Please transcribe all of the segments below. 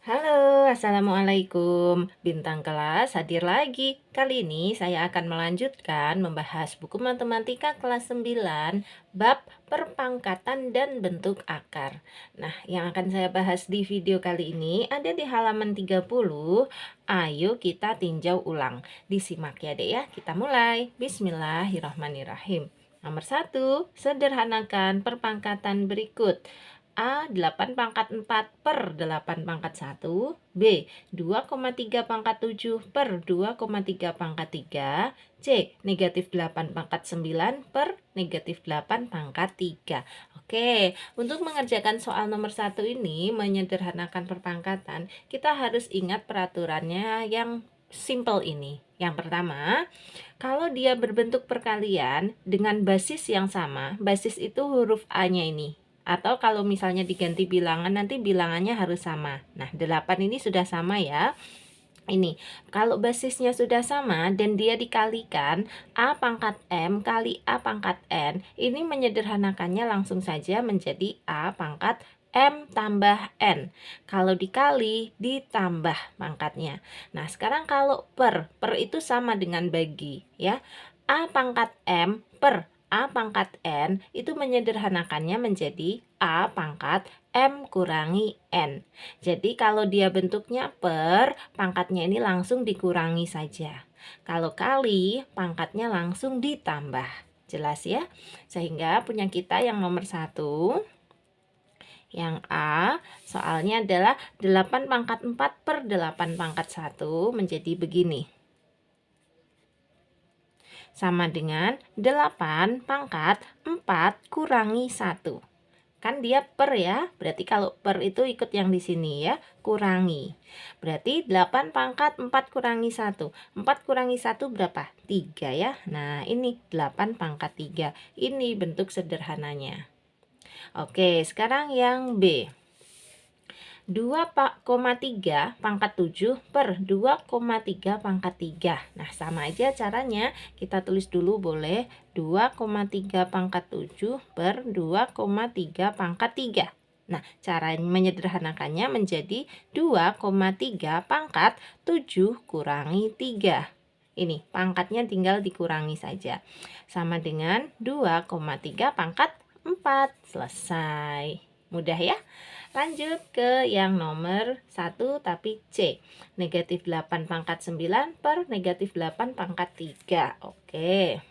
Halo, Assalamualaikum. Bintang kelas hadir lagi. Kali ini saya akan melanjutkan membahas buku matematika kelas 9, bab perpangkatan dan bentuk akar. Nah, yang akan saya bahas di video kali ini ada di halaman 30. Ayo kita tinjau ulang. Disimak ya, Dek ya. Kita mulai. Bismillahirrahmanirrahim. Nomor 1, sederhanakan perpangkatan berikut. A 8 pangkat 4 per 8 pangkat 1, B 2,3 pangkat 7 per 2,3 pangkat 3, C negatif 8 pangkat 9 per negatif 8 pangkat 3. Oke, untuk mengerjakan soal nomor 1 ini, menyederhanakan perpangkatan, kita harus ingat peraturannya yang simple ini. Yang pertama, kalau dia berbentuk perkalian dengan basis yang sama, basis itu huruf A-nya ini. Atau kalau misalnya diganti bilangan, nanti bilangannya harus sama. Nah, 8 ini sudah sama ya. Ini, kalau basisnya sudah sama dan dia dikalikan A pangkat M kali A pangkat N, ini menyederhanakannya langsung saja menjadi A pangkat M tambah N. Kalau dikali, ditambah pangkatnya. Nah, sekarang kalau per itu sama dengan bagi ya. A pangkat M per A pangkat N itu menyederhanakannya menjadi A pangkat M kurangi N. Jadi kalau dia bentuknya per, pangkatnya ini langsung dikurangi saja. Kalau kali, pangkatnya langsung ditambah. Jelas ya? Sehingga punya kita yang nomor 1, yang A, soalnya adalah 8 pangkat 4 per 8 pangkat 1 menjadi begini. Sama dengan 8 pangkat 4 kurangi 1. Kan dia per ya, berarti kalau per itu ikut yang di sini ya, kurangi. Berarti 8 pangkat 4 kurangi 1. 4 kurangi 1 berapa? 3 ya. Nah, ini 8 pangkat 3. Ini bentuk sederhananya. Oke, sekarang yang B. 2,3 pangkat 7 per 2,3 pangkat 3. Nah, sama aja caranya. Kita tulis dulu boleh 2,3 pangkat 7 per 2,3 pangkat 3. Nah, cara menyederhanakannya menjadi 2,3 pangkat 7 kurangi 3. Ini, pangkatnya tinggal dikurangi saja. Sama dengan 2,3 pangkat 4. Selesai. Mudah ya? Lanjut ke yang nomor 1 tapi C. Negatif 8 pangkat 9 per negatif 8 pangkat 3. Oke.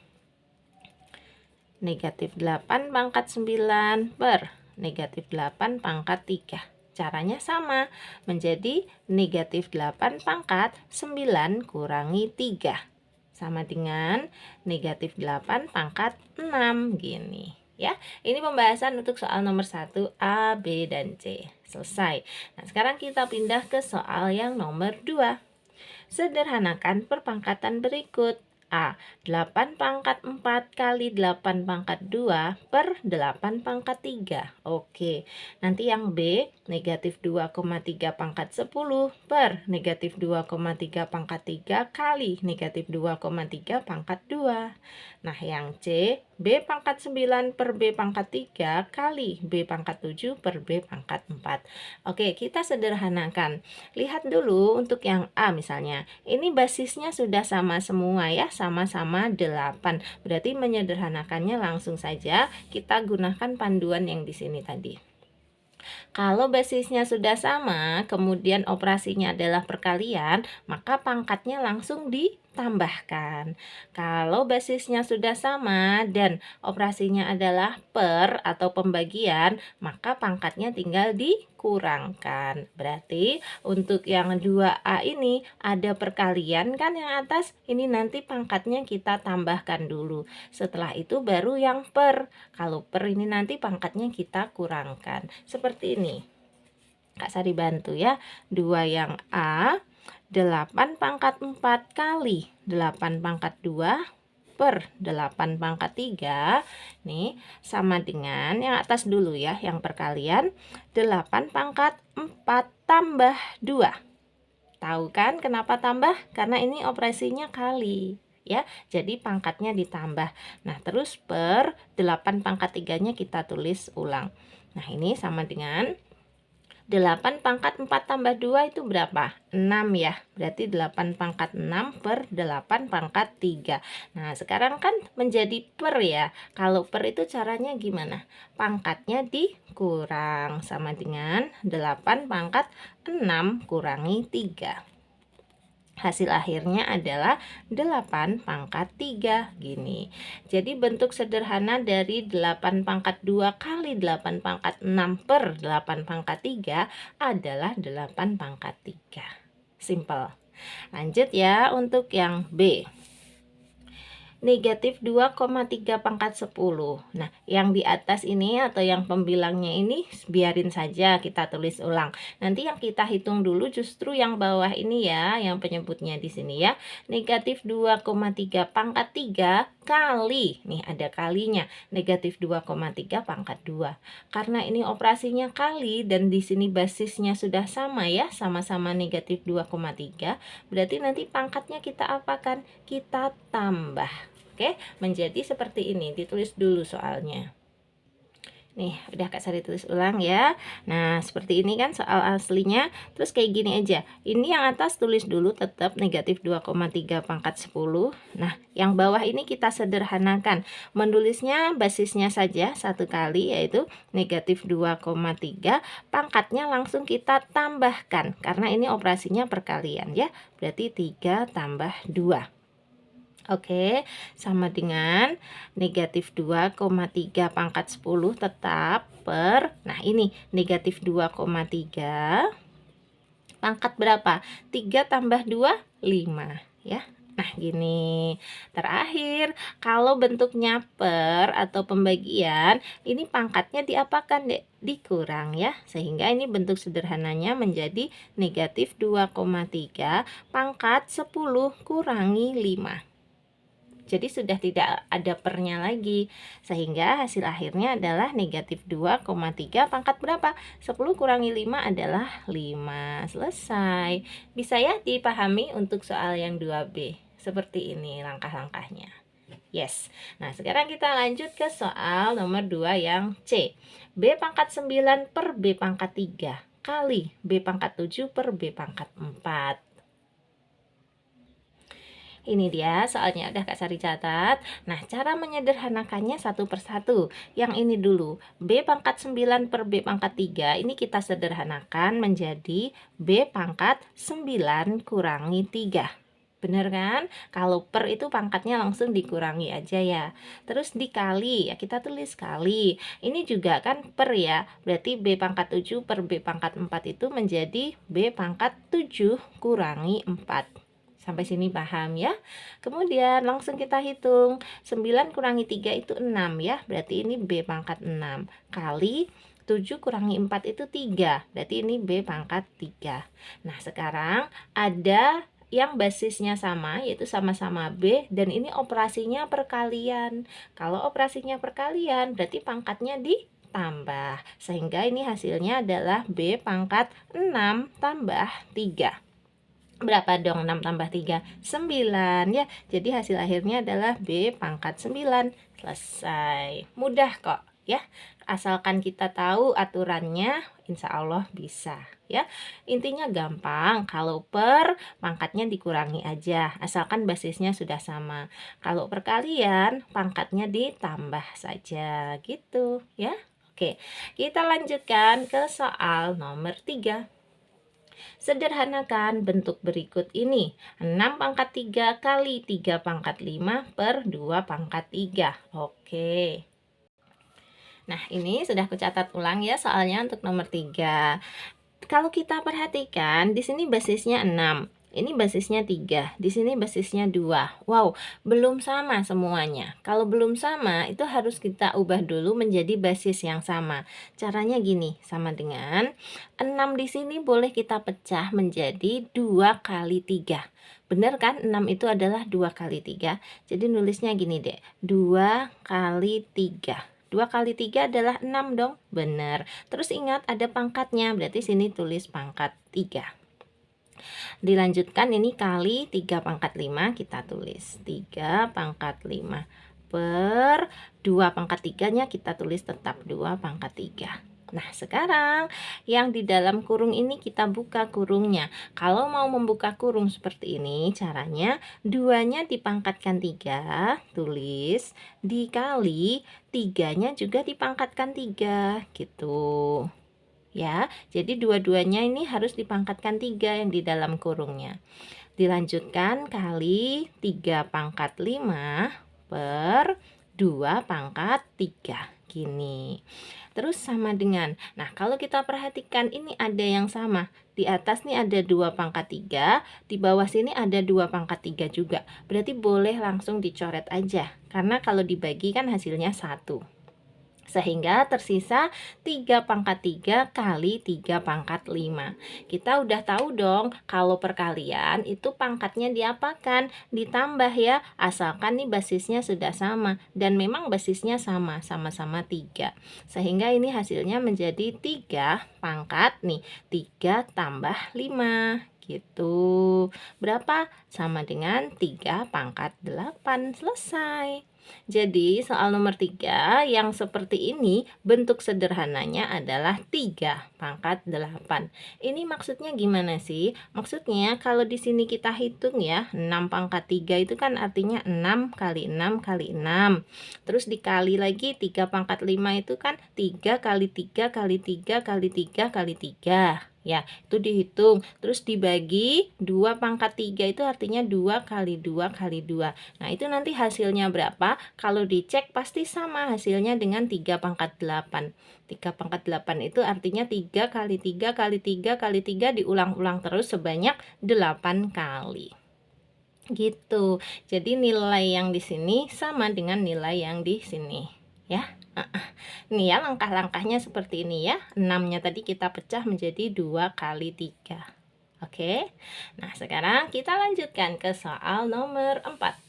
Negatif 8 pangkat 9 per negatif 8 pangkat 3. Caranya sama, menjadi negatif 8 pangkat 9 kurangi 3. Sama dengan negatif 8 pangkat 6. Gini. Ya, ini pembahasan untuk soal nomor 1 A, B, dan C. Selesai. Nah, sekarang kita pindah ke soal yang nomor 2. Sederhanakan perpangkatan berikut. A. 8 pangkat 4 kali 8 pangkat 2 per 8 pangkat 3. Oke. Nanti yang B, negatif 2,3 pangkat 10 per negatif 2,3 pangkat 3 kali negatif 2,3 pangkat 2. Nah, yang C, B pangkat 9 per B pangkat 3 kali B pangkat 7 per B pangkat 4. Oke, kita sederhanakan. Lihat dulu untuk yang A misalnya. Ini basisnya sudah sama semua ya, sama-sama 8. Berarti menyederhanakannya langsung saja kita gunakan panduan yang di sini tadi. Kalau basisnya sudah sama, kemudian operasinya adalah perkalian, maka pangkatnya langsung ditambahkan. Kalau basisnya sudah sama dan operasinya adalah per atau pembagian, maka pangkatnya tinggal dikurangkan. Berarti untuk yang 2A ini ada perkalian kan yang atas, ini nanti pangkatnya kita tambahkan dulu. Setelah itu baru yang per. Kalau per ini nanti pangkatnya kita kurangkan. Seperti ini. Kak Sari bantu ya. 2 yang A, 8 pangkat 4 kali 8 pangkat 2 per 8 pangkat 3. Nih, sama dengan yang atas dulu ya, yang perkalian 8 pangkat 4 tambah 2. Tahu kan kenapa tambah? Karena ini operasinya kali. Ya, jadi pangkatnya ditambah. Nah, terus per 8 pangkat 3-nya kita tulis ulang. Nah, ini sama dengan 8 pangkat 4 tambah 2 itu berapa? 6 ya. Berarti 8 pangkat 6 per 8 pangkat 3. Nah, sekarang kan menjadi per ya. Kalau per itu caranya gimana? Pangkatnya dikurang sama dengan 8 pangkat 6 kurangi 3. Hasil akhirnya adalah 8 pangkat 3 gini. Jadi bentuk sederhana dari 8 pangkat 2 kali 8 pangkat 6 per 8 pangkat 3 adalah 8 pangkat 3. Simple. Lanjut ya untuk yang B. Negatif 2,3 pangkat 10. Nah, yang di atas ini atau yang pembilangnya ini biarin saja, kita tulis ulang. Nanti yang kita hitung dulu justru yang bawah ini ya, yang penyebutnya di sini ya. Negatif 2,3 pangkat 3 kali, nih ada kalinya, negatif 2,3 pangkat 2. Karena ini operasinya kali dan di sini basisnya sudah sama ya, sama-sama negatif 2,3, berarti nanti pangkatnya kita apakan? Kita tambah. Oke, menjadi seperti ini. Ditulis dulu soalnya. Nih, udah Kak Sari tulis ulang ya. Nah, seperti ini kan soal aslinya. Terus kayak gini aja. Ini yang atas tulis dulu tetap negatif 2,3 pangkat 10. Nah, yang bawah ini kita sederhanakan. Menulisnya basisnya saja satu kali, yaitu negatif 2,3. Pangkatnya langsung kita tambahkan. Karena ini operasinya perkalian ya. Berarti 3 tambah 2. Oke, sama dengan negatif 2,3 pangkat 10 tetap per, nah ini negatif 2,3 pangkat berapa? 3 tambah 2, 5 ya. Nah gini, terakhir kalau bentuknya per atau pembagian, ini pangkatnya diapakan dek? Dikurang ya, sehingga ini bentuk sederhananya menjadi negatif 2,3 pangkat 10 kurangi 5. Jadi sudah tidak ada pernya lagi, sehingga hasil akhirnya adalah negatif 2,3 pangkat berapa? 10 kurangi 5 adalah 5. Selesai. Bisa ya dipahami untuk soal yang 2B. Seperti ini langkah-langkahnya. Yes. Nah, sekarang kita lanjut ke soal nomor 2 yang C. B pangkat 9 per B pangkat 3 kali B pangkat 7 per B pangkat 4. Ini dia soalnya udah Kak Sari catat. Nah, cara menyederhanakannya satu persatu. Yang ini dulu, B pangkat 9 per B pangkat 3. Ini kita sederhanakan menjadi B pangkat 9 kurangi 3. Bener kan? Kalau per itu pangkatnya langsung dikurangi aja ya. Terus dikali, ya kita tulis kali. Ini juga kan per ya. Berarti B pangkat 7 per B pangkat 4 itu menjadi B pangkat 7 kurangi 4. Sampai sini paham ya. Kemudian langsung kita hitung. 9 kurangi 3 itu 6 ya. Berarti ini B pangkat 6 kali 7 kurangi 4 itu 3. Berarti ini B pangkat 3. Nah, sekarang ada yang basisnya sama, yaitu sama-sama B, dan ini operasinya perkalian. Kalau operasinya perkalian, berarti pangkatnya ditambah. Sehingga ini hasilnya adalah B pangkat 6 tambah 3. Berapa dong 6 tambah 3? 9 ya. Jadi hasil akhirnya adalah B pangkat 9. Selesai. Mudah kok ya. Asalkan kita tahu aturannya, insya Allah bisa ya. Intinya gampang. Kalau per, pangkatnya dikurangi aja. Asalkan basisnya sudah sama. Kalau perkalian, pangkatnya ditambah saja gitu ya. Oke, kita lanjutkan ke soal nomor 3. Sederhanakan bentuk berikut ini. 6 pangkat 3 kali 3 pangkat 5 per 2 pangkat 3. Oke. Nah, ini sudah kucatat ulang ya soalnya untuk nomor 3. Kalau kita perhatikan, di sini basisnya 6. Ini basisnya 3, di sini basisnya 2. Wow, belum sama semuanya. Kalau belum sama, itu harus kita ubah dulu menjadi basis yang sama. Caranya gini, sama dengan 6 di sini boleh kita pecah menjadi 2 kali 3. Benar kan? 6 itu adalah 2 kali 3. Jadi nulisnya gini deh, 2 kali 3. 2 kali 3 adalah 6 dong. Benar. Terus ingat ada pangkatnya, berarti sini tulis pangkat 3. Dilanjutkan ini kali 3 pangkat 5, kita tulis 3 pangkat 5 per 2 pangkat 3 nya kita tulis tetap 2 pangkat 3. Nah, sekarang yang di dalam kurung ini kita buka kurungnya. Kalau mau membuka kurung seperti ini, caranya duanya dipangkatkan 3, tulis, dikali tiganya juga dipangkatkan 3, gitu. Ya, jadi dua-duanya ini harus dipangkatkan 3 yang di dalam kurungnya. Dilanjutkan kali 3 pangkat 5 per 2 pangkat 3. Gini. Terus sama dengan, nah kalau kita perhatikan ini ada yang sama. Di atas nih ada 2 pangkat 3, di bawah sini ada 2 pangkat 3 juga. Berarti boleh langsung dicoret aja. Karena kalau dibagi kan hasilnya 1. Sehingga tersisa 3 pangkat 3 kali 3 pangkat 5. Kita udah tahu dong kalau perkalian itu pangkatnya diapakan? Ditambah ya, asalkan nih basisnya sudah sama. Dan memang basisnya sama, sama-sama 3. Sehingga ini hasilnya menjadi 3 pangkat nih, 3 tambah 5. Gitu. Berapa? Sama dengan 3 pangkat 8. Selesai. Jadi soal nomor 3 yang seperti ini bentuk sederhananya adalah 3 pangkat 8. Ini maksudnya gimana sih? Maksudnya kalau di sini kita hitung ya, 6 pangkat 3 itu kan artinya 6 kali 6 kali 6. Terus dikali lagi 3 pangkat 5 itu kan 3 kali 3 kali 3 kali 3 kali 3. Ya, itu dihitung. Terus dibagi 2 pangkat 3 itu artinya 2 kali 2 kali 2. Nah, itu nanti hasilnya berapa? Kalau dicek pasti sama hasilnya dengan 3 pangkat 8. 3 pangkat 8 itu artinya 3 kali 3 kali 3 kali 3 diulang-ulang terus sebanyak 8 kali. Gitu. Jadi nilai yang di sini sama dengan nilai yang di sini, ya. Nih ya langkah-langkahnya seperti ini ya. 6-nya tadi kita pecah menjadi 2 kali 3. Oke. Nah, sekarang kita lanjutkan ke soal nomor 4.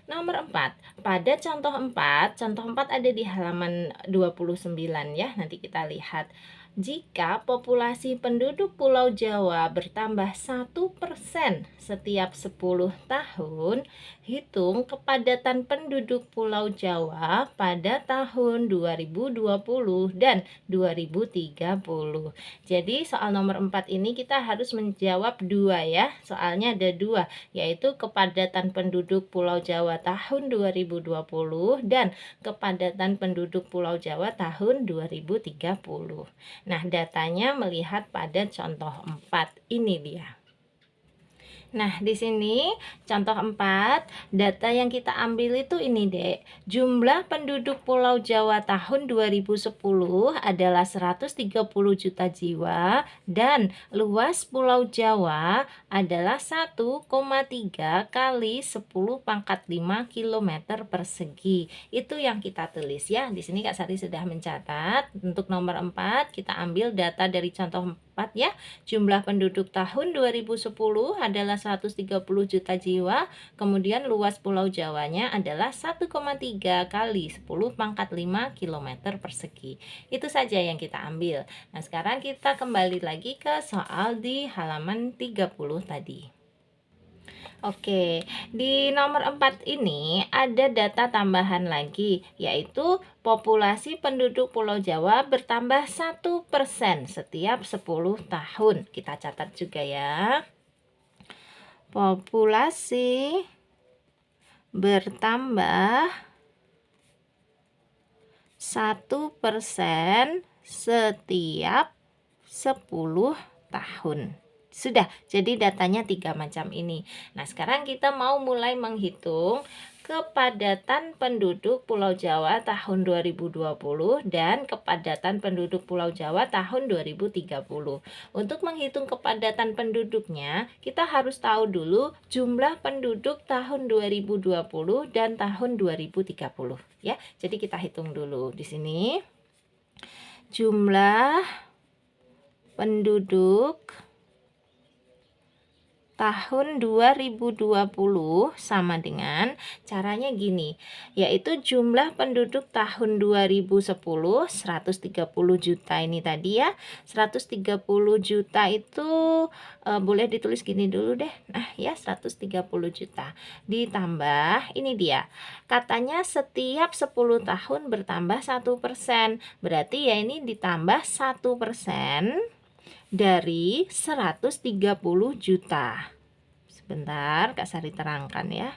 Nomor 4, pada contoh 4 ada di halaman 29 ya, nanti kita lihat. Jika populasi penduduk Pulau Jawa bertambah 1% setiap 10 tahun, hitung kepadatan penduduk Pulau Jawa pada tahun 2020 dan 2030. Jadi soal nomor 4 ini kita harus menjawab 2 ya, soalnya ada 2, yaitu kepadatan penduduk Pulau Jawa tahun 2020 dan kepadatan penduduk Pulau Jawa tahun 2030. Nah, datanya melihat pada contoh 4. Ini dia. Nah, di sini contoh 4, data yang kita ambil itu ini, Dek. Jumlah penduduk Pulau Jawa tahun 2010 adalah 130 juta jiwa dan luas Pulau Jawa adalah 1,3 kali 10 pangkat 5 km persegi. Itu yang kita tulis ya. Di sini Kak Sari sudah mencatat. Untuk nomor 4 kita ambil data dari contoh 4 ya. Jumlah penduduk tahun 2010 adalah 130 juta jiwa, kemudian luas Pulau Jawanya adalah 1,3 kali 10 pangkat 5 km persegi. Itu saja yang kita ambil. Nah, sekarang kita kembali lagi ke soal di halaman 30 tadi. Oke, di nomor 4 ini ada data tambahan lagi, yaitu populasi penduduk Pulau Jawa bertambah 1% setiap 10 tahun. Kita catat juga ya. Populasi bertambah 1% setiap 10 tahun. Sudah, jadi datanya 3 macam ini. Nah, sekarang kita mau mulai menghitung kepadatan penduduk Pulau Jawa tahun 2020 dan kepadatan penduduk Pulau Jawa tahun 2030. Untuk menghitung kepadatan penduduknya, kita harus tahu dulu jumlah penduduk tahun 2020 dan tahun 2030 ya. Jadi kita hitung dulu di sini. Jumlah penduduk tahun 2020 sama dengan caranya gini, yaitu jumlah penduduk tahun 2010 130 juta ini tadi ya. 130 juta itu boleh ditulis gini dulu deh. Nah, ya 130 juta ditambah ini dia. Katanya setiap 10 tahun bertambah 1%. Berarti ya ini ditambah 1% dari 130 juta. Sebentar, Kak Sari terangkan ya.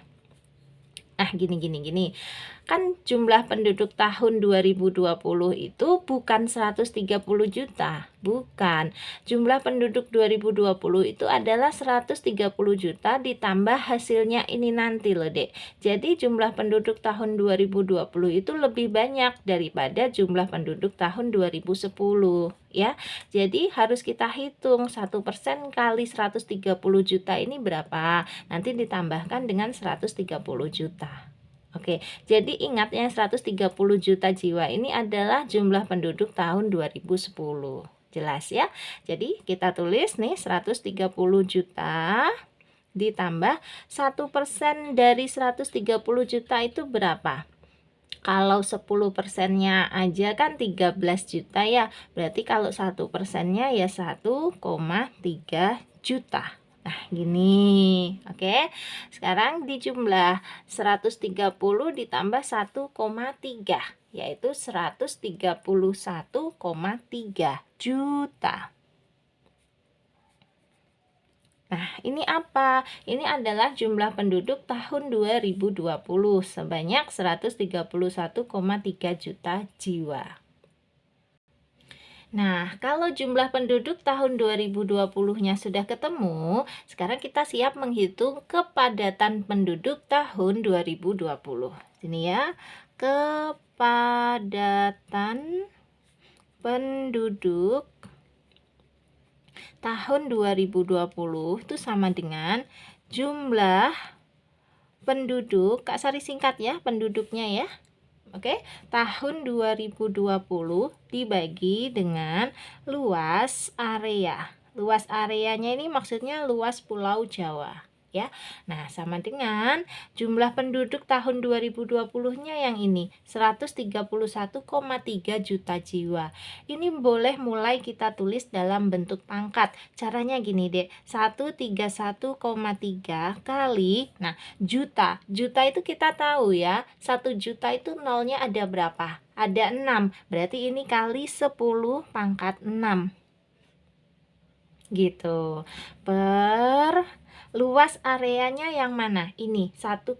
Nah, gini. Kan jumlah penduduk tahun 2020 itu bukan 130 juta. Bukan. Jumlah penduduk 2020 itu adalah 130 juta ditambah hasilnya ini nanti loh, Dek. Jadi jumlah penduduk tahun 2020 itu lebih banyak daripada jumlah penduduk tahun 2010 ya. Jadi harus kita hitung 1% kali 130 juta ini berapa. Nanti ditambahkan dengan 130 juta. Oke, jadi ingat yang 130 juta jiwa ini adalah jumlah penduduk tahun 2010. Jelas ya? Jadi kita tulis nih 130 juta ditambah 1% dari 130 juta itu berapa? Kalau 10%-nya aja kan 13 juta ya. Berarti kalau 1%-nya ya 1,3 juta. Nah, gini. Oke. Sekarang dijumlah 130 ditambah 1,3 yaitu 131,3 juta. Nah, ini apa? Ini adalah jumlah penduduk tahun 2020 sebanyak 131,3 juta jiwa. Nah, kalau jumlah penduduk tahun 2020-nya sudah ketemu, sekarang kita siap menghitung kepadatan penduduk tahun 2020. Sini ya, kepadatan penduduk tahun 2020 itu sama dengan jumlah penduduk, Kak Sari singkat ya penduduknya ya. Oke, tahun 2020 dibagi dengan luas area. Luas areanya ini maksudnya luas Pulau Jawa. Ya, nah sama dengan jumlah penduduk tahun 2020-nya yang ini 131,3 juta jiwa. Ini boleh mulai kita tulis dalam bentuk pangkat. Caranya gini deh, 131,3 kali, nah juta itu kita tahu ya, 1 juta itu nolnya ada berapa? Ada 6, berarti ini kali 10 pangkat 6 gitu, per luas areanya yang mana? Ini 1,3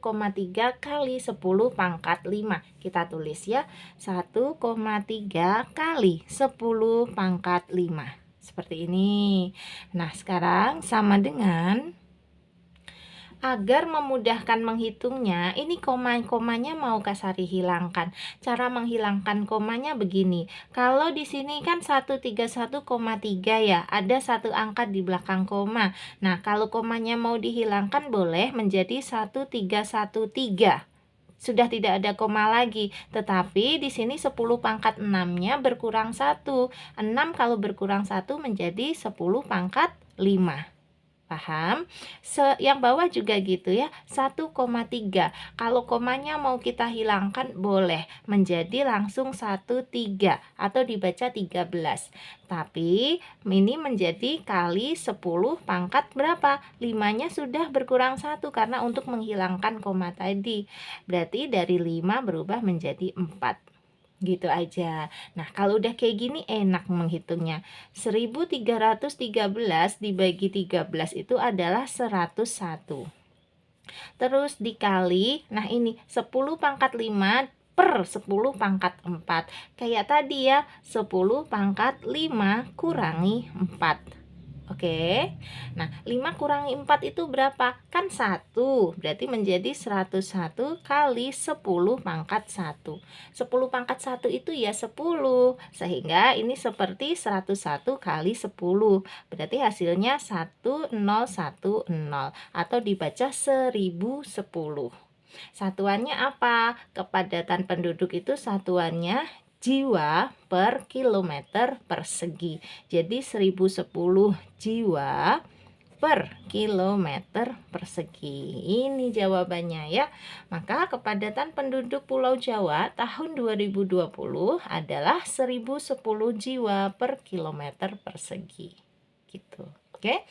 kali 10 pangkat 5. Kita tulis ya, 1,3 kali 10 pangkat 5. Seperti ini. Nah, sekarang sama dengan, agar memudahkan menghitungnya, ini koma-komanya mau Kak Sari hilangkan. Cara menghilangkan komanya begini. Kalau di sini kan 131,3 ya, ada satu angka di belakang koma. Nah, kalau komanya mau dihilangkan boleh menjadi 1313. Sudah tidak ada koma lagi, tetapi di sini 10 pangkat 6-nya berkurang 1. 6 kalau berkurang 1 menjadi 10 pangkat 5. Paham? Yang bawah juga gitu ya, 1,3. Kalau komanya mau kita hilangkan boleh menjadi langsung 13 atau dibaca 13. Tapi ini menjadi kali 10 pangkat berapa? 5-nya sudah berkurang 1 karena untuk menghilangkan koma tadi. Berarti dari 5 berubah menjadi 4. Gitu aja. Nah, kalau udah kayak gini enak menghitungnya. 1313 dibagi 13 itu adalah 101. Terus dikali, nah ini 10 pangkat 5 per 10 pangkat 4. Kayak tadi ya, 10 pangkat 5 kurangi 4. Oke. Nah, 5 kurangi 4 itu berapa? Kan 1. Berarti menjadi 101 kali 10 pangkat 1. 10 pangkat 1 itu ya 10. Sehingga ini seperti 101 kali 10. Berarti hasilnya 1010 atau dibaca 1010. Satuannya apa? Kepadatan penduduk itu satuannya jiwa per kilometer persegi. Jadi 1010 jiwa per kilometer persegi. Ini jawabannya ya. Maka kepadatan penduduk Pulau Jawa tahun 2020 adalah 1010 jiwa per kilometer persegi. Gitu. Oke.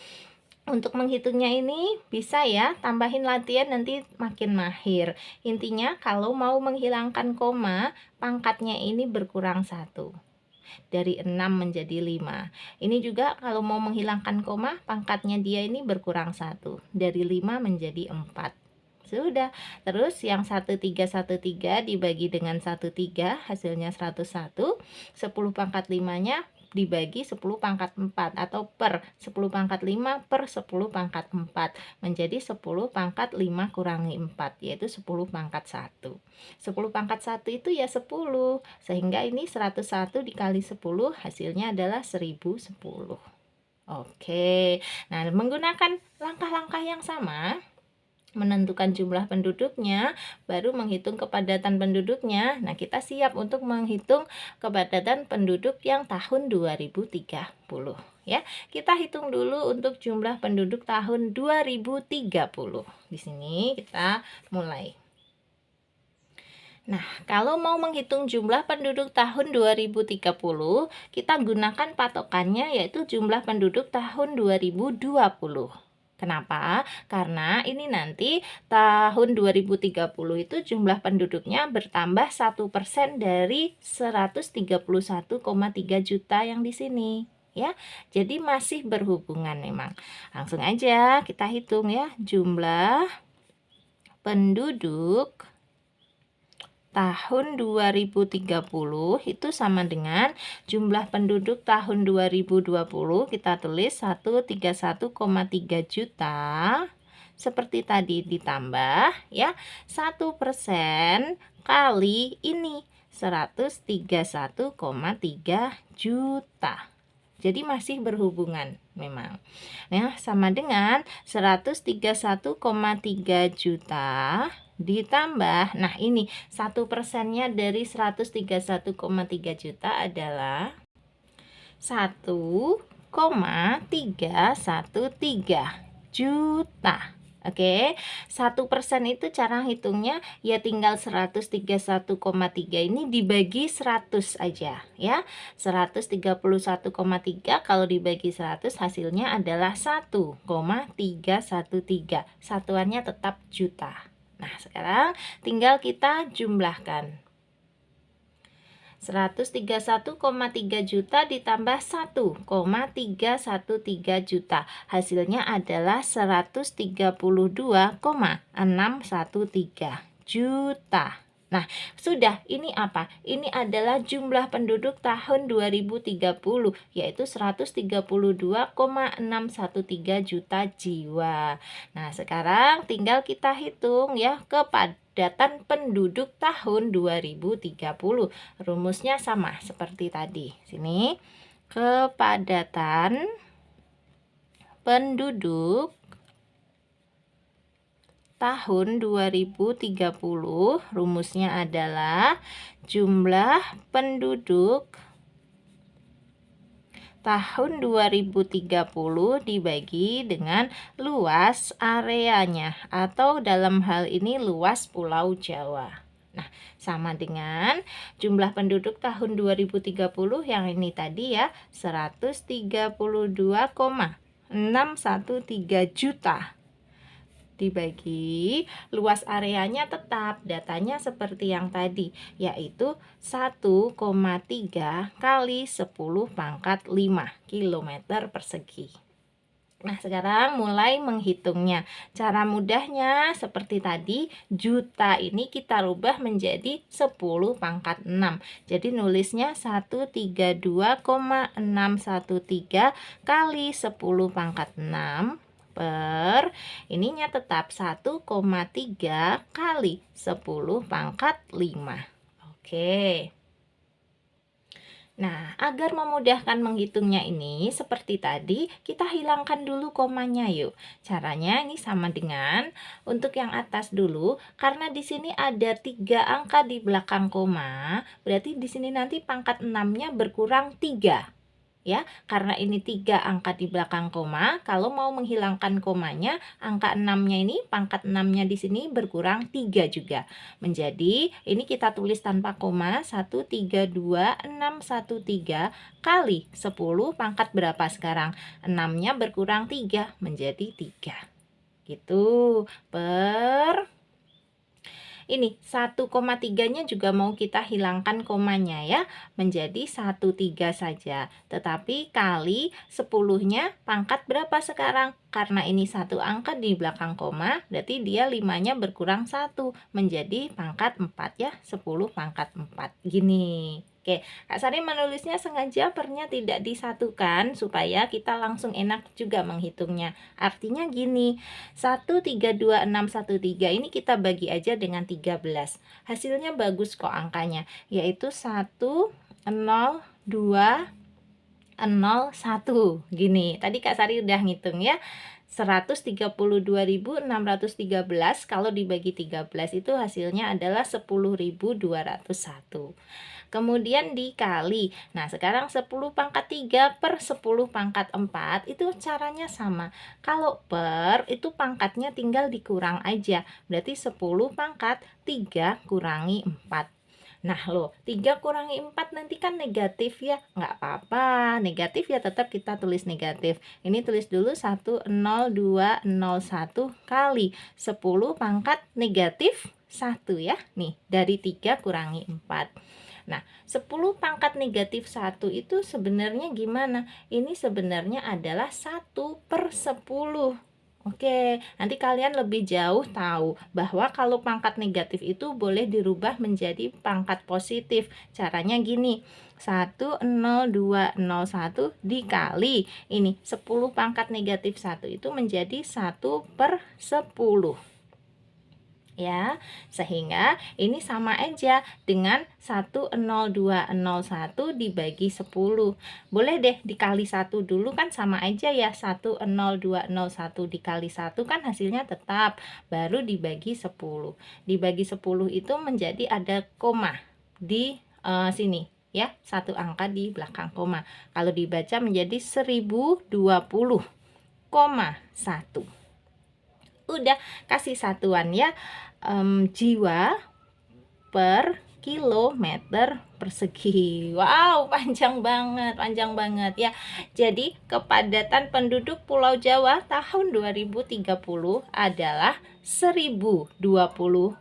Untuk menghitungnya ini bisa ya, tambahin latihan nanti makin mahir. Intinya kalau mau menghilangkan koma, pangkatnya ini berkurang 1. Dari 6 menjadi 5. Ini juga kalau mau menghilangkan koma, pangkatnya dia ini berkurang 1. Dari 5 menjadi 4. Sudah. Terus yang 1313 dibagi dengan 13 hasilnya 101. 10 pangkat 5-nya dibagi 10 pangkat 4 atau per 10 pangkat 5 per 10 pangkat 4 menjadi 10 pangkat 5 kurangi 4, yaitu 10 pangkat 1. 10 pangkat 1 itu ya 10, sehingga ini 101 dikali 10 hasilnya adalah 1010. Oke, nah menggunakan langkah-langkah yang sama, menentukan jumlah penduduknya, baru menghitung kepadatan penduduknya. Nah, kita siap untuk menghitung kepadatan penduduk yang tahun 2030 ya. Kita hitung dulu untuk jumlah penduduk tahun 2030. Di sini kita mulai. Nah, kalau mau menghitung jumlah penduduk tahun 2030, kita gunakan patokannya yaitu jumlah penduduk tahun 2020. Kenapa? Karena ini nanti tahun 2030 itu jumlah penduduknya bertambah 1% dari 131,3 juta yang di sini. Ya, jadi masih berhubungan memang. Langsung aja kita hitung ya, jumlah penduduk tahun 2030 itu sama dengan jumlah penduduk tahun 2020, kita tulis 131,3 juta seperti tadi, ditambah ya 1% kali ini 131,3 juta. Jadi masih berhubungan memang. Nah, sama dengan 131,3 juta ditambah, nah ini 1%-nya dari 131,3 juta adalah 1,313 juta. Oke, 1% itu cara hitungnya ya tinggal 131,3 ini dibagi 100 aja ya. 131,3 kalau dibagi 100 hasilnya adalah 1,313. Satuannya tetap juta. Nah, sekarang tinggal kita jumlahkan. 131,3 juta ditambah 1,313 juta. Hasilnya adalah 132,613 juta. Nah, sudah, ini apa? Ini adalah jumlah penduduk tahun 2030, yaitu 132,613 juta jiwa. Nah, sekarang tinggal kita hitung ya kepadatan penduduk tahun 2030. Rumusnya sama seperti tadi. Sini, kepadatan penduduk tahun 2030 rumusnya adalah jumlah penduduk tahun 2030 dibagi dengan luas areanya atau dalam hal ini luas Pulau Jawa. Nah, sama dengan jumlah penduduk tahun 2030 yang ini tadi ya, 132,613 juta. Dibagi luas areanya tetap datanya seperti yang tadi, yaitu 1,3 kali 10 pangkat 5 kilometer persegi. Nah, sekarang mulai menghitungnya. Cara mudahnya seperti tadi, juta ini kita rubah menjadi 10 pangkat 6. Jadi nulisnya 132,613 kali 10 pangkat 6 per ininya tetap 1,3 kali 10 pangkat 5. Oke. Nah, agar memudahkan menghitungnya ini seperti tadi, kita hilangkan dulu komanya yuk. Caranya ini sama dengan untuk yang atas dulu, karena di sini ada 3 angka di belakang koma, berarti di sini nanti pangkat 6-nya berkurang 3. ya, karena ini 3 angka di belakang koma. Kalau mau menghilangkan komanya, angka 6-nya ini, pangkat 6-nya di sini berkurang 3 juga. Menjadi ini kita tulis tanpa koma, 132,613 kali 10 pangkat berapa sekarang? 6-nya berkurang 3 menjadi 3. Gitu. Per ini 1,3-nya juga mau kita hilangkan komanya ya, menjadi 13 saja. Tetapi kali 10-nya pangkat berapa sekarang? Karena ini satu angka di belakang koma, berarti dia 5-nya berkurang 1 menjadi pangkat 4 ya, 10 pangkat 4. Gini. Oke, Kak Sari menulisnya sengaja pernya tidak disatukan supaya kita langsung enak juga menghitungnya. Artinya gini, 132,613 ini kita bagi aja dengan 13. Hasilnya bagus kok angkanya, yaitu 102,01. Gini, tadi Kak Sari udah ngitung ya. 132.613 kalau dibagi 13 itu hasilnya adalah 10.201. Kemudian dikali. Nah, sekarang 10 pangkat 3 per 10 pangkat 4 itu caranya sama. Kalau per itu pangkatnya tinggal dikurang aja. Berarti 10 pangkat 3 kurangi 4. Nah, loh, 3 kurangi 4 nanti kan negatif ya. Nggak apa-apa, negatif ya tetap kita tulis negatif. Ini tulis dulu 10201 kali 10 pangkat negatif 1 ya. Nih, dari 3 kurangi 4. Nah, 10 pangkat negatif 1 itu sebenarnya gimana? Ini sebenarnya adalah 1 per 10. Oke, nanti kalian lebih jauh tahu bahwa kalau pangkat negatif itu boleh dirubah menjadi pangkat positif. Caranya gini, 10201 dikali ini 10 pangkat negatif 1 itu menjadi 1 per 10. Ya, sehingga ini sama aja dengan 10201 dibagi 10. Boleh deh dikali 1 dulu kan sama aja ya, 10201 dikali 1 kan hasilnya tetap, baru dibagi 10. Dibagi 10 itu menjadi ada koma di sini ya, satu angka di belakang koma. Kalau dibaca menjadi 1020,1. Udah kasih satuan ya, jiwa per kilometer persegi. Wow, panjang banget ya. Jadi kepadatan penduduk Pulau Jawa tahun 2030 adalah 1020,1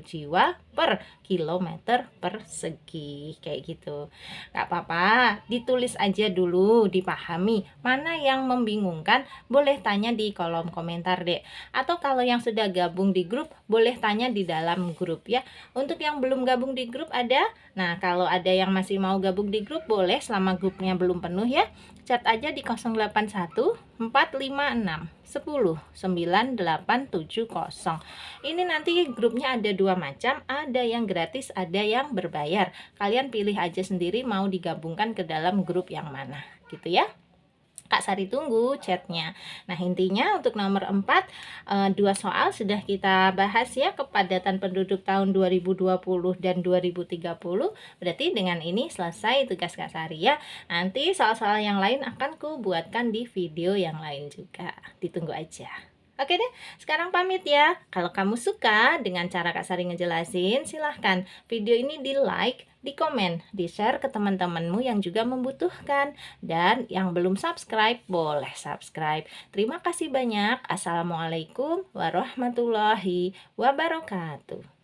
jiwa per kilometer persegi. Kayak gitu. Gak apa-apa, ditulis aja dulu, dipahami. Mana yang membingungkan, boleh tanya di kolom komentar deh. Atau kalau yang sudah gabung di grup, boleh tanya di dalam grup ya. Untuk yang belum gabung di grup ada. Nah, kalau ada yang masih mau gabung di grup, boleh selama grupnya belum penuh ya. Chat aja di 081 456 10 9870. Ini nanti grupnya ada dua macam, ada yang gratis, ada yang berbayar. Kalian pilih aja sendiri mau digabungkan ke dalam grup yang mana, gitu ya. Kak Sari tunggu chatnya. Nah, intinya untuk nomor 4, 2 soal sudah kita bahas ya, kepadatan penduduk tahun 2020 dan 2030. Berarti dengan ini selesai tugas Kak Sari ya. Nanti soal-soal yang lain akan ku buatkan di video yang lain juga. Ditunggu aja. Oke deh, sekarang pamit ya. Kalau kamu suka dengan cara Kak Sari ngejelasin, silahkan video ini di like, di komen, di share ke teman-temanmu yang juga membutuhkan. Dan yang belum subscribe, boleh subscribe. Terima kasih banyak. Assalamualaikum warahmatullahi wabarakatuh.